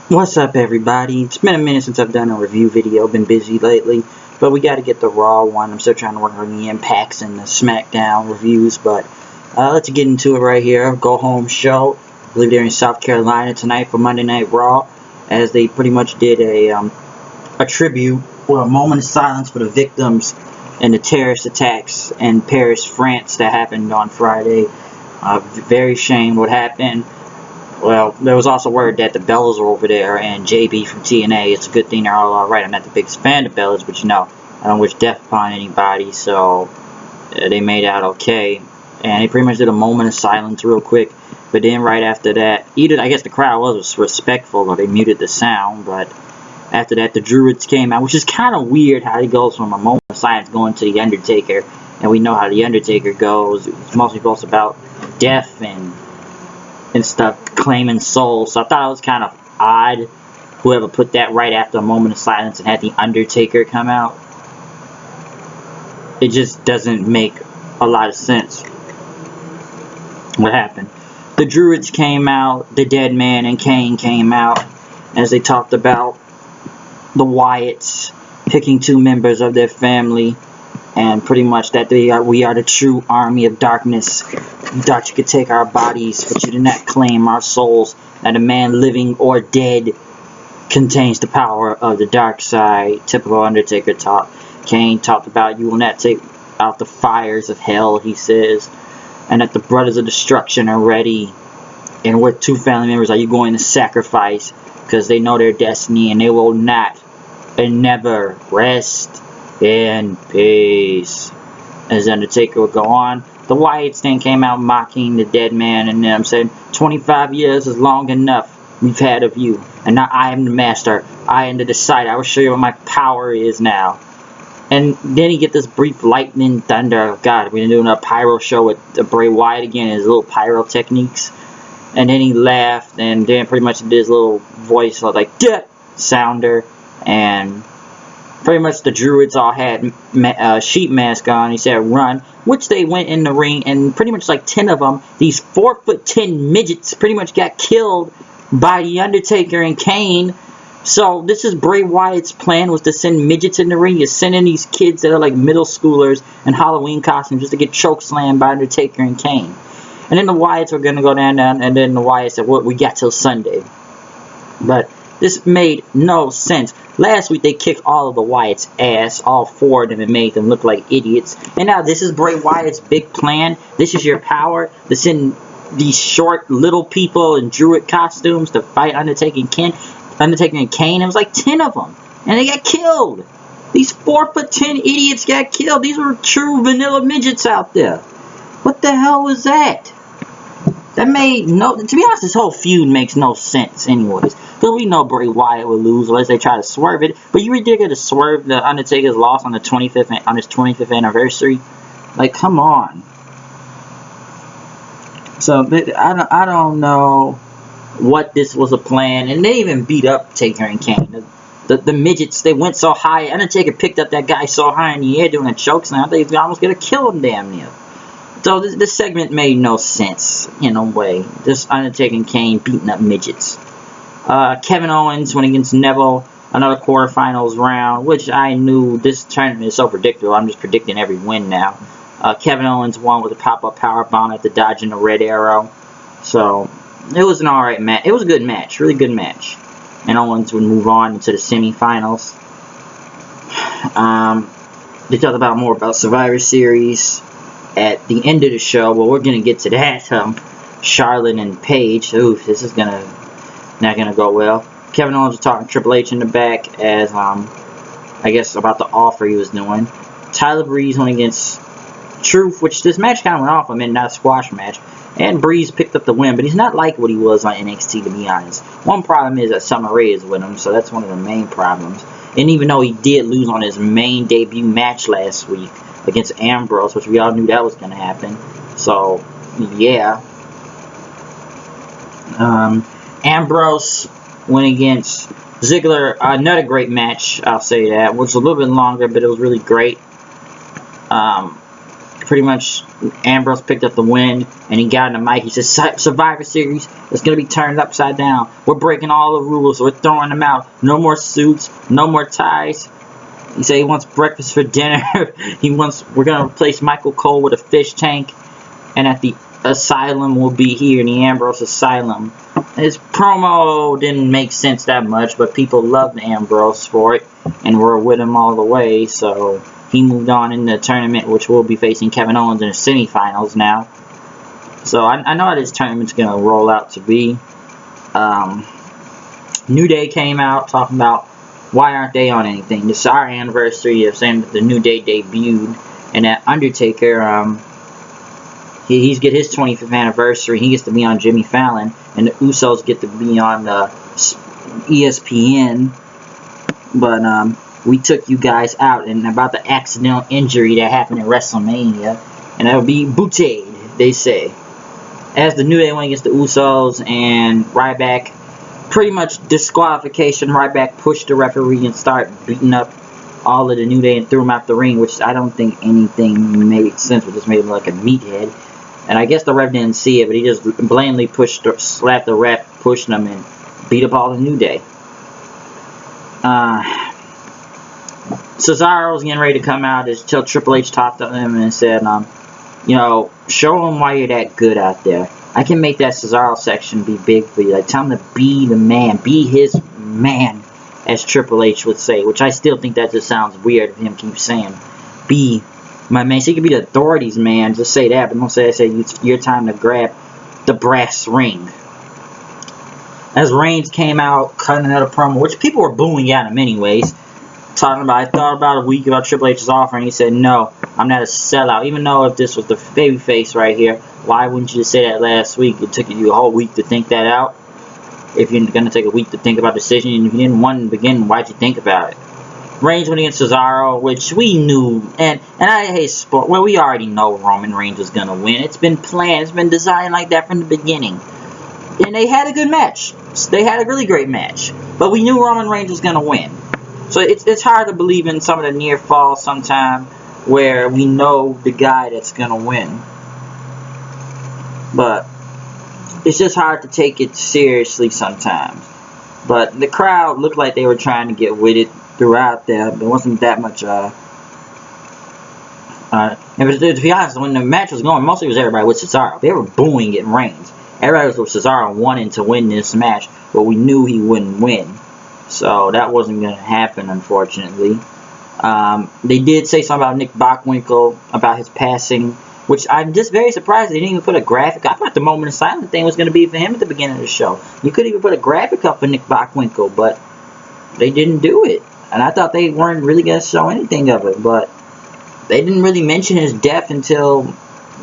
What's up, everybody? It's been a minute since I've done a review video. Been busy lately, but we got to get the Raw one. I'm still trying to work on the Impacts and the SmackDown reviews, but let's get into it right here. Go home show. I believe they're in South Carolina tonight for Monday Night Raw, as they pretty much did a tribute or a moment of silence for the victims and the terrorist attacks in Paris, France that happened on Friday. Very ashamed what happened. Well, there was also word that the Bellas are over there and JB from TNA. It's a good thing they're all alright. I'm not the biggest fan of Bellas, but you know, I don't wish death upon anybody, so they made out okay. And they pretty much did a moment of silence real quick. But then right after that, I guess the crowd was respectful, or they muted the sound, but after that the Druids came out, which is kind of weird how he goes from a moment of silence going to the Undertaker. And we know how the Undertaker goes. It's mostly supposed about death and stuff, claiming souls. So I thought it was kind of odd whoever put that right after a moment of silence and had the Undertaker come out. It just doesn't make a lot of sense what happened. The Druids came out, the Dead Man and Kane came out, as they talked about the Wyatts picking 2 members of their family, and pretty much that we are the true army of darkness. You thought you could take our bodies, but you did not claim our souls. That a man living or dead contains the power of the dark side. Typical Undertaker talk. Kane talked about you will not take out the fires of hell, he says. And that the brothers of destruction are ready. And what 2 family members are you going to sacrifice? Because they know their destiny and they will not and never rest in peace. As Undertaker would go on, the Wyatts then came out mocking the Dead Man and them, saying, 25 years is long enough we've had of you, and now I am the master, I am the decider, I will show you what my power is now. And then he get this brief lightning thunder. God, we've been doing a pyro show with Bray Wyatt again, his little pyro techniques. And then he laughed, and then pretty much did his little voice like death sounder, and pretty much the Druids all had sheep mask on. He said run, which they went in the ring, and pretty much like 10 of them, these 4'10" midgets pretty much got killed by the Undertaker and Kane. So this is Bray Wyatt's plan, was to send midgets in the ring. You're sending these kids that are like middle schoolers in Halloween costumes just to get chokeslammed by Undertaker and Kane. And then the Wyatts were going to go down, and then the Wyatts said, well, we got till Sunday. But this made no sense. Last week they kicked all of the Wyatts' ass, all 4 of them, and made them look like idiots. And now this is Bray Wyatt's big plan. This is your power, to send these short little people in Druid costumes to fight Undertaker and Kane. It was like 10 of them, and they got killed. These 4'10" idiots got killed. These were true vanilla midgets out there. What the hell was that? That made no... To be honest, this whole feud makes no sense anyways. Because we know Bray Wyatt would lose unless they try to swerve it. But you ridiculous to swerve the Undertaker's loss on his 25th anniversary. Like, come on. So, I don't know what this was a plan. And they even beat up Taker and Kane. The midgets, they went so high. Undertaker picked up that guy so high in the air doing a chokeslam. They almost going to kill him damn near. So this segment made no sense in a way. This Undertaker and Kane beating up midgets. Kevin Owens went against Neville, another quarterfinals round, which I knew this tournament is so predictable. I'm just predicting every win now. Kevin Owens won with a pop-up powerbomb after dodging the red arrow. So it was an alright match. It was a good match, really good match. And Owens would move on into the semifinals. They talked more about Survivor Series at the end of the show. Well, we're gonna get to that. Charlotte and Paige. Oof, this is not gonna go well. Kevin Owens was talking to Triple H in the back as I guess about the offer he was doing. Tyler Breeze went against Truth, which this match kind of went off. Not a squash match. And Breeze picked up the win, but he's not like what he was on NXT, to be honest. One problem is that Summer Rae is with him, so that's one of the main problems. And even though he did lose on his main debut match last week against Ambrose, which we all knew that was going to happen. So, yeah. Ambrose went against Ziggler. Another great match, I'll say that. It was a little bit longer, but it was really great. pretty much Ambrose picked up the win, and he got in the mic. He says, Survivor Series is going to be turned upside down. We're breaking all the rules. We're throwing them out. No more suits. No more ties. He said he wants breakfast for dinner. We're going to replace Michael Cole with a fish tank, and at the asylum will be here in the Ambrose Asylum. His promo didn't make sense that much, but people loved Ambrose for it, and were with him all the way, so he moved on in the tournament, which will be facing Kevin Owens in the semifinals now. So I know how this tournament's going to roll out to be. New Day came out talking about why aren't they on anything. This is our anniversary of saying that the New Day debuted, and that Undertaker, he's get his 25th anniversary. He gets to be on Jimmy Fallon, and the Usos get to be on ESPN. But we took you guys out, and about the accidental injury that happened at WrestleMania, and that'll be booted, they say. As the New Day went against the Usos, and Ryback, pretty much disqualification. Ryback pushed the referee and started beating up all of the New Day and threw him out the ring, which I don't think anything made sense. It just made him like a meathead. And I guess the ref didn't see it, but he just blatantly slapped the ref, pushed him, and beat up all the New Day. Cesaro's getting ready to come out until Triple H talked to him and said, you know, show him why you're that good out there. I can make that Cesaro section be big for you. Like, tell him to be the man. Be his man, as Triple H would say. Which I still think that just sounds weird if him keep saying, be my man. So he could be the authorities, man. Just say that. But don't say it's your time to grab the brass ring. As Reigns came out, cutting another promo, which people were booing at him anyways. Talking about, I thought about a week about Triple H's offer, and he said, no, I'm not a sellout. Even though if this was the babyface right here, why wouldn't you just say that last week? It took you a whole week to think that out. If you're going to take a week to think about the decision, and if you didn't want to begin, why'd you think about it? Reigns went against Cesaro, which we knew, and I hate sport. Well, we already know Roman Reigns was going to win. It's been planned. It's been designed like that from the beginning. And they had a good match. They had a really great match. But we knew Roman Reigns was going to win. So it's hard to believe in some of the near falls sometimes where we know the guy that's going to win. But it's just hard to take it seriously sometimes. But the crowd looked like they were trying to get with it throughout there. There wasn't that much... to be honest, when the match was going, mostly it was everybody with Cesaro. They were booing it in Reigns. Everybody was with Cesaro wanting to win this match, but we knew he wouldn't win. So that wasn't going to happen, unfortunately. They did say something about Nick Bockwinkel, about his passing, which I'm just very surprised they didn't even put a graphic. I thought the moment of silence thing was going to be for him at the beginning of the show. You could even put a graphic up for Nick Bockwinkel, but they didn't do it. And I thought they weren't really going to show anything of it, but they didn't really mention his death until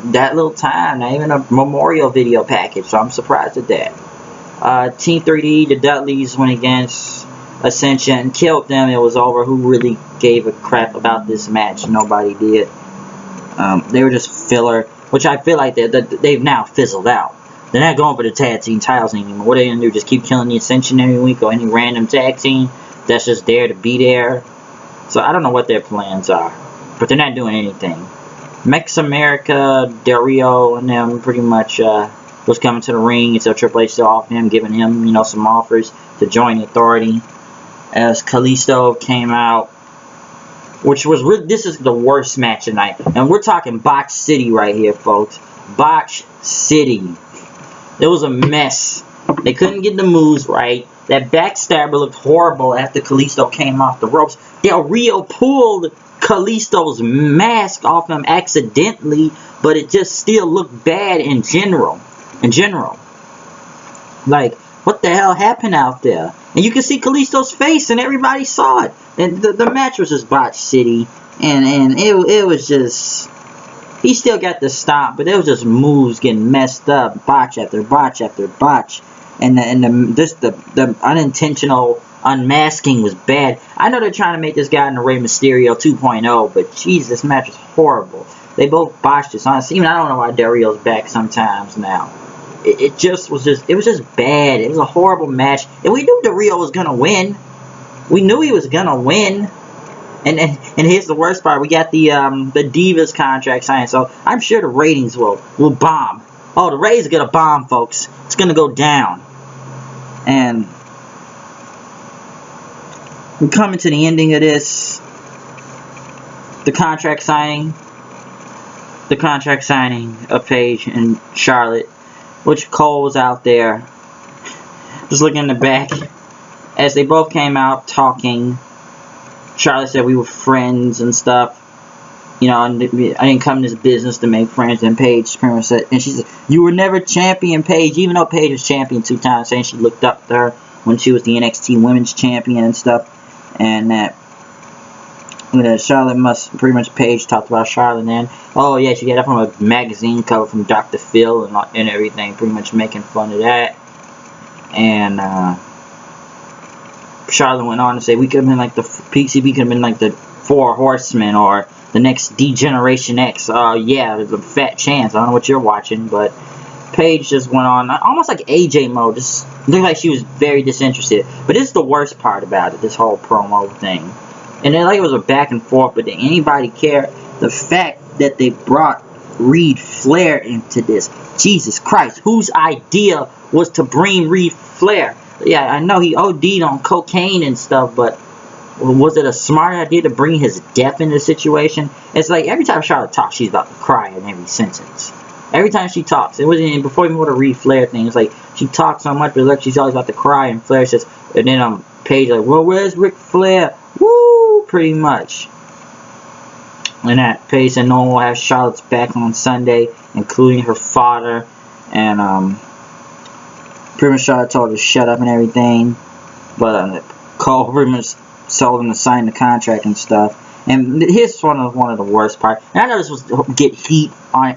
that little time, not even a memorial video package, so I'm surprised at that. Team 3D, the Dudleys went against Ascension, killed them. It was over. Who really gave a crap about this match? Nobody did. They were just filler, which I feel like they've now fizzled out. They're not going for the tag team titles anymore. What are they going to do? Just keep killing the Ascension every week, or any random tag team that's just there to be there? So I don't know what their plans are, but they're not doing anything. Mex America, Del Rio, and them pretty much was coming to the ring until Triple H still offered him, giving him, some offers to join the Authority. As Kalisto came out, which was this is the worst match tonight, and we're talking Botch City right here, folks. Botch City. It was a mess. They couldn't get the moves right. That backstabber looked horrible after Kalisto came off the ropes. Del Rio pulled Kalisto's mask off him accidentally, but it just still looked bad in general. Like, what the hell happened out there? And you can see Kalisto's face, and everybody saw it. And the match was just Botch City, and it was just, he still got the stomp, but it was just moves getting messed up, botch after botch after botch, and the unintentional unmasking was bad. I know they're trying to make this guy into Rey Mysterio 2.0, but jeez, this match was horrible. They both botched this. Honestly, even I don't know why Del Rio's back sometimes now. It was just bad. It was a horrible match. And we knew Del Rio was going to win. We knew he was going to win. And here's the worst part. We got the Divas contract signed, so I'm sure the ratings will bomb. Oh, the ratings are gonna bomb, folks. It's gonna go down. And we're coming to the ending of this. The contract signing of Paige and Charlotte, which Cole was out there. Just looking in the back, as they both came out talking. Charlotte said we were friends and stuff. You know, and I didn't come to this business to make friends. And Paige pretty much said, and she said, you were never champion, Paige. Even though Paige was champion 2 times, saying she looked up to her when she was the NXT Women's Champion and stuff. And that Charlotte must, pretty much Paige talked about Charlotte then. Oh yeah, she got up from a magazine cover from Dr. Phil and everything, pretty much making fun of that. And Charlotte went on to say we could have been like the PCB could have been like the 4 Horsemen or the next D-Generation X. Yeah, there's a fat chance. I don't know what you're watching, but Paige just went on almost like AJ mode. Just looked like she was very disinterested. But this is the worst part about it, this whole promo thing. And then like it was a back and forth, but did anybody care? The fact that they brought Reed Flair into this. Jesus Christ, whose idea was to bring Reed Flair? Yeah, I know he OD'd on cocaine and stuff, but was it a smart idea to bring his death into the situation? It's like every time Charlotte talks, she's about to cry in every sentence. Every time she talks, it wasn't even before even with the Reed Flair thing. It's like she talks so much, but look, she's always about to cry. And Flair says, and then Paige like, well, where's Ric Flair? Woo, pretty much. And that Paige said no one will have Charlotte's back on Sunday, including her father. And pretty much Charlotte told her to shut up and everything. But Cole pretty much told him to sign the contract and stuff. And here's one of the worst parts. And I know this was get heat on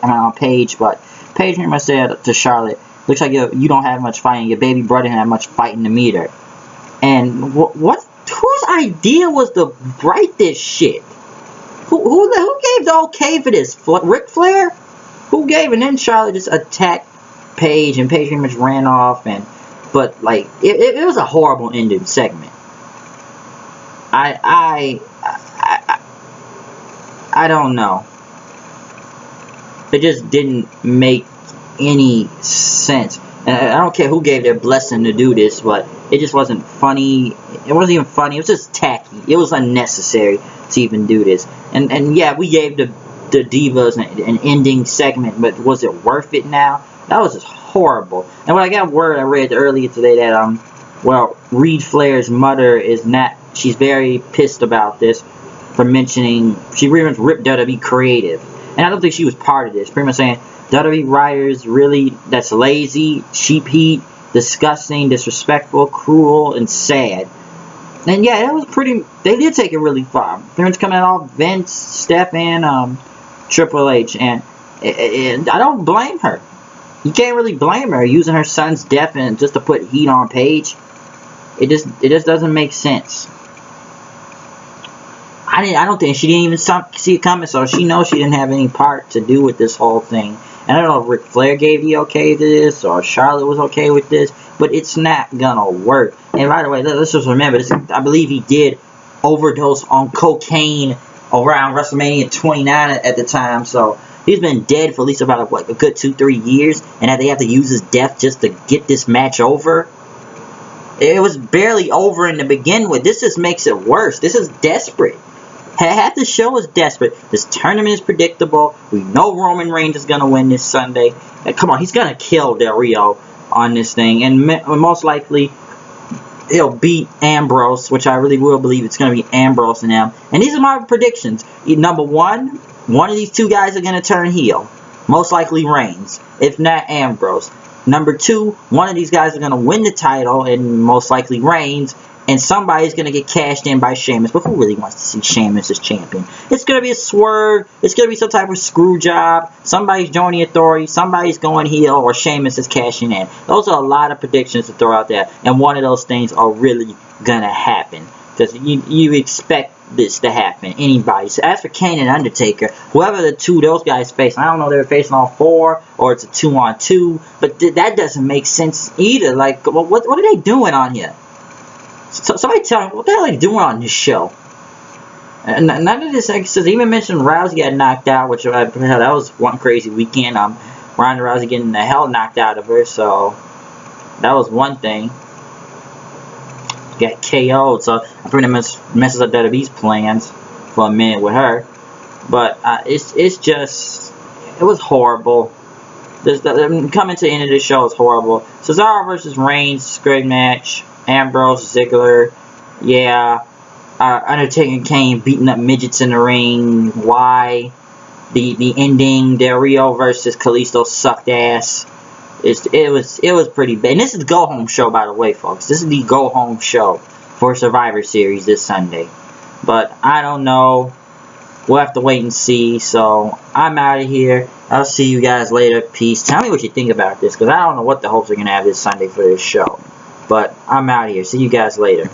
on Paige, but Paige pretty much said to Charlotte, "Looks like you don't have much fighting. Your baby brother didn't have much fighting to meet her." And whose idea was to write this shit? Who gave the okay for this? Ric Flair? Who gave? And then Charlotte just attacked Paige, and Paige pretty much ran off. But like it was a horrible ending segment. I don't know. It just didn't make any sense. And I don't care who gave their blessing to do this, but it just wasn't funny. It wasn't even funny. It was just tacky. It was unnecessary to even do this. And yeah, we gave the Divas an ending segment, but was it worth it now? That was just horrible. And when I got word, I read earlier today that Reed Flair's mother is not. She's very pissed about this for mentioning. She pretty much ripped WWE creative, and I don't think she was part of this. Pretty much saying WWE writers really that's lazy, cheap heat, disgusting, disrespectful, cruel, and sad. And yeah, that was pretty. They did take it really far. Pretty much coming out Vince, Steph, and Triple H, and I don't blame her. You can't really blame her using her son's death and just to put heat on Paige. It just doesn't make sense. I don't think she didn't even see it coming, so she knows she didn't have any part to do with this whole thing. And I don't know if Ric Flair gave the okay to this or Charlotte was okay with this, but it's not gonna work. And by the way, let's just remember this. I believe he did overdose on cocaine around WrestleMania 29 at the time, so he's been dead for at least about a good 2-3 years, and they have to use his death just to get this match over. It was barely over to begin with. This just makes it worse. This is desperate. Half the show is desperate. This tournament is predictable. We know Roman Reigns is going to win this Sunday. And come on, he's going to kill Del Rio on this thing. And most likely, he'll beat Ambrose, which I really will believe it's going to be Ambrose and them. And these are my predictions. Number one of these two guys are going to turn heel. Most likely Reigns, if not Ambrose. Number 2, one of these guys are going to win the title, and most likely Reigns, and somebody's going to get cashed in by Sheamus. But who really wants to see Sheamus as champion? It's going to be a swerve. It's going to be some type of screw job. Somebody's joining Authority. Somebody's going heel, or Sheamus is cashing in. Those are a lot of predictions to throw out there, and one of those things are really going to happen. Because you expect this to happen. Anybody. So as for Kane and Undertaker, whoever the two those guys face, I don't know if they're facing all 4 or it's a 2-on-2, but that doesn't make sense either. Like, what are they doing on here? So somebody tell me, what the hell are they doing on this show? And none of this extras. Even mentioned Rousey got knocked out, which that was one crazy weekend. Ronda Rousey getting the hell knocked out of her, so that was one thing. Got KO'd, so I pretty much messes up WWE's plans for a minute with her. But it's just, it was horrible. Coming to the end of the show is horrible. Cesaro versus Reigns, great match. Ambrose, Ziggler, yeah. Undertaker and Kane beating up midgets in the ring. Why? The ending, Del Rio versus Kalisto sucked ass. It was pretty bad. And this is the go home show, by the way, folks. This is the go home show for Survivor Series this Sunday. But I don't know. We'll have to wait and see. So I'm out of here. I'll see you guys later. Peace. Tell me what you think about this, because I don't know what the hopes are gonna have this Sunday for this show. But I'm out of here. See you guys later.